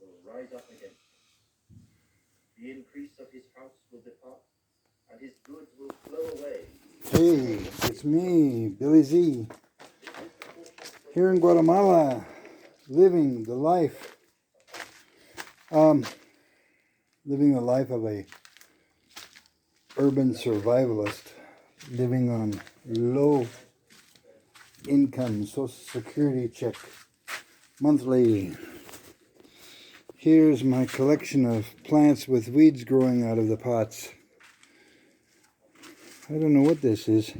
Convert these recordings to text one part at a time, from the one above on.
will rise up against him. The increase of his house will depart, and his goods will flow away. Hey, it's me, Billy Z, here in Guatemala, living the life, living the life of a urban survivalist, living on low income, Social Security check, monthly. Here's my collection of plants with weeds growing out of the pots. I don't know what this is.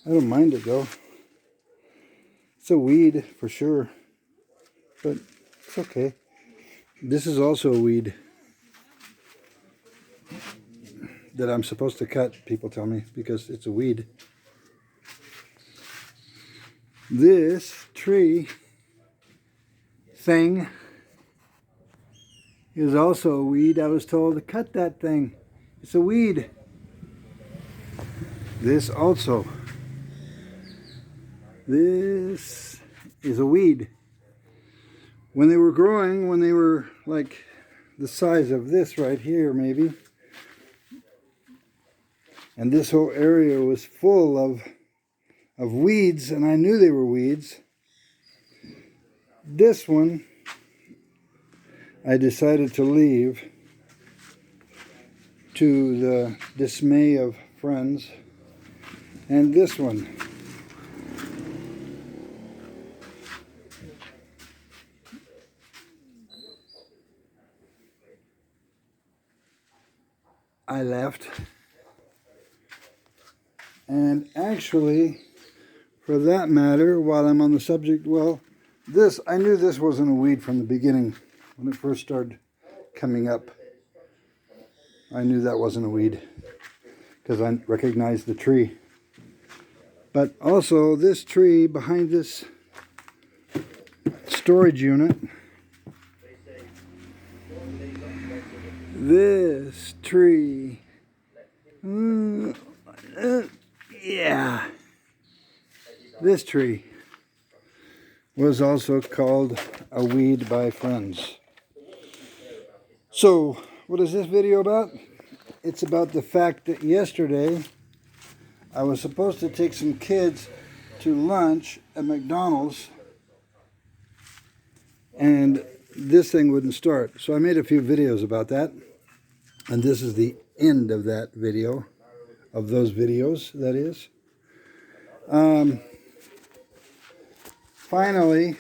I don't mind it though. It's a weed for sure, but it's okay. This is also a weed that I'm supposed to cut, people tell me, because it's a weed. This tree thing is also a weed. I was told to cut that thing. It's a weed. This also. This is a weed. When they were growing, when they were like the size of this right here maybe, and this whole area was full of weeds, and I knew they were weeds. This one I decided to leave, to the dismay of friends. And this one, I left. And actually, for that matter, while I'm on the subject, well, this, I knew this wasn't a weed from the beginning. When it first started coming up, I knew that wasn't a weed because I recognized the tree. But also this tree behind this storage unit, this tree, yeah, this tree was also called a weed by friends. So, what is this video about? It's about the fact that yesterday I was supposed to take some kids to lunch at McDonald's, and this thing wouldn't start. So I made a few videos about that, and this is the end of that video, of those videos, that is. Finally,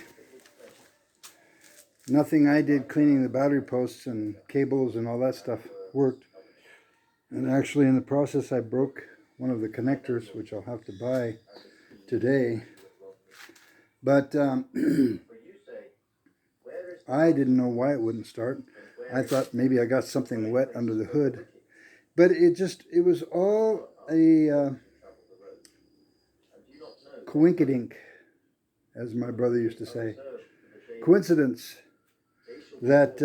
nothing I did cleaning the battery posts and cables and all that stuff worked. And actually in the process I broke one of the connectors, which I'll have to buy today. But I didn't know why it wouldn't start. I thought maybe I got something wet under the hood. But it was all a coinkydink, as my brother used to say. Coincidence that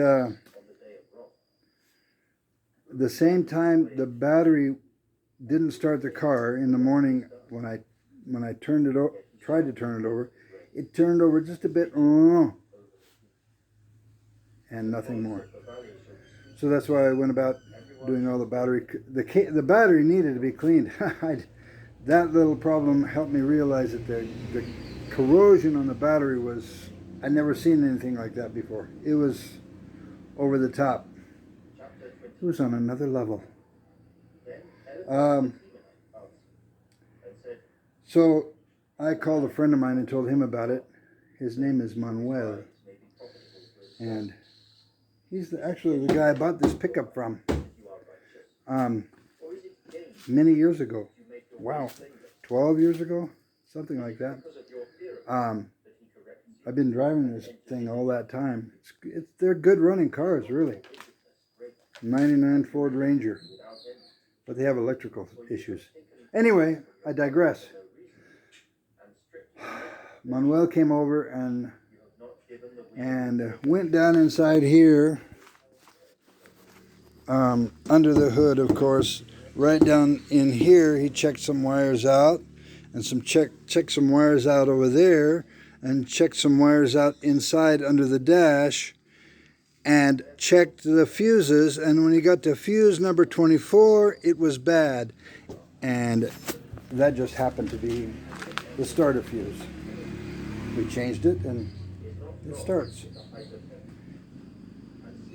the same time the battery didn't start the car in the morning, when I turned it over, tried to turn it over, it turned over just a bit, and nothing more. So that's why I went about doing all the battery. The battery needed to be cleaned. That little problem helped me realize that the corrosion on the battery was, I'd never seen anything like that before. It was over the top. It was on another level. So I called a friend of mine and told him about it. His name is Manuel, and he's actually the guy I bought this pickup from many years ago. Wow, 12 years ago, something like that. I've been driving this thing all that time. They're good running cars, really. 99 Ford Ranger, but they have electrical issues. Anyway, I digress. Manuel came over and went down inside here, under the hood, of course. Right down in here, he checked some wires out, and checked some wires out over there, and checked some wires out inside under the dash and checked the fuses, and when he got to fuse number 24, it was bad. And that just happened to be the starter fuse. We changed it and it starts.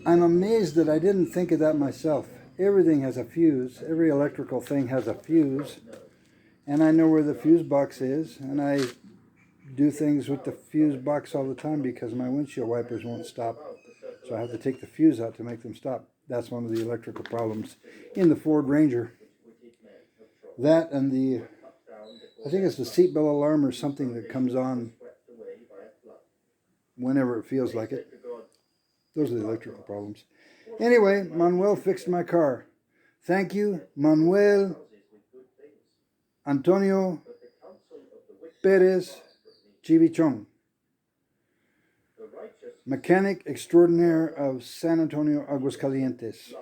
I'm amazed that I didn't think of that myself. Everything has a fuse. Every electrical thing has a fuse. And I know where the fuse box is, and I do things with the fuse box all the time because my windshield wipers won't stop. So I have to take the fuse out to make them stop. That's one of the electrical problems in the Ford Ranger. That and I think it's the seatbelt alarm or something that comes on whenever it feels like it. Those are the electrical problems. Anyway, Manuel fixed my car. Thank you, Manuel Antonio Perez Chivichon, mechanic extraordinaire of San Antonio, Aguascalientes,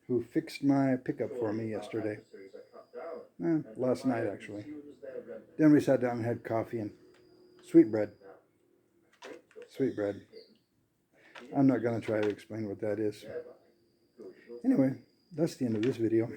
who fixed my pickup for me yesterday. Last night, actually. Then we sat down and had coffee and sweet bread. Sweet bread. I'm not going to try to explain what that is. Anyway, that's the end of this video.